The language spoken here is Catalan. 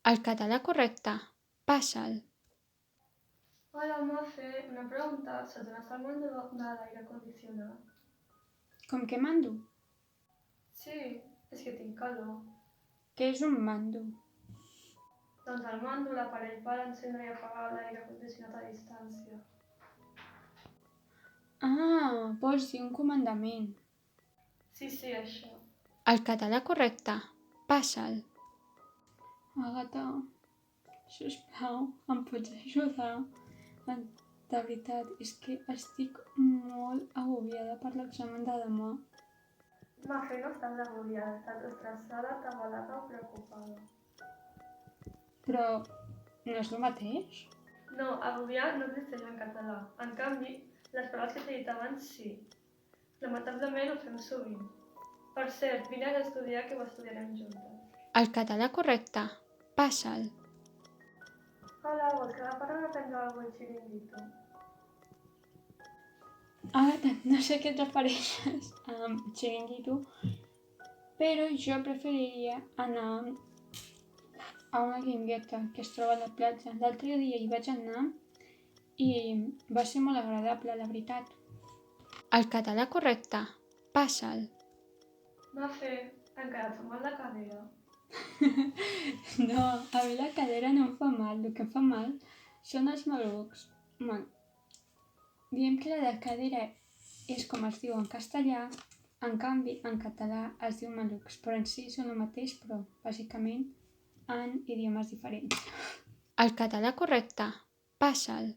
El català correcte, passa'l. Hola, Mafe, una pregunta. Saps on està el mando de l'aire condicionat? Com que mando? Sí, és que tinc calor. Què és un mando? Doncs el mando, l'aparell per encendre i apagar l'aire condicionat a distància. Ah, vols dir un comandament. Sí, això. El català correcte, passa'l. Agata, sisplau, em pots ajudar? De veritat, és que estic molt agobiada per l'examen de demà. Mafe, no estàs agobiada, estàs estressada, atabalada o preocupada. Però no és el mateix? No, agobiar no existeix en català. En canvi, les paraules que t'he dit abans sí. Lamentablement ho fem sovint. Per cert, vine a estudiar que ho estudiarem juntes. El català correcte, passa'l. Hola, vols quedar per aprendre alguna cosa al xiringuito? Agata, no sé a què et refereixes amb xiringuito, però jo preferiria anar a una guingueta que es troba a la platja. L'altre dia hi vaig anar i va ser molt agradable, la veritat. El català correcte, passa'l. Mafe, encara et fa mal la cadera? No, a mi la cadera no em fa mal, el que em fa mal són els malucs. Bueno, diem que la de cadera és com es diu en castellà, en canvi en català es diu malucs, però en si són el mateix, però bàsicament en idiomes diferents. El català correcte, passa'l.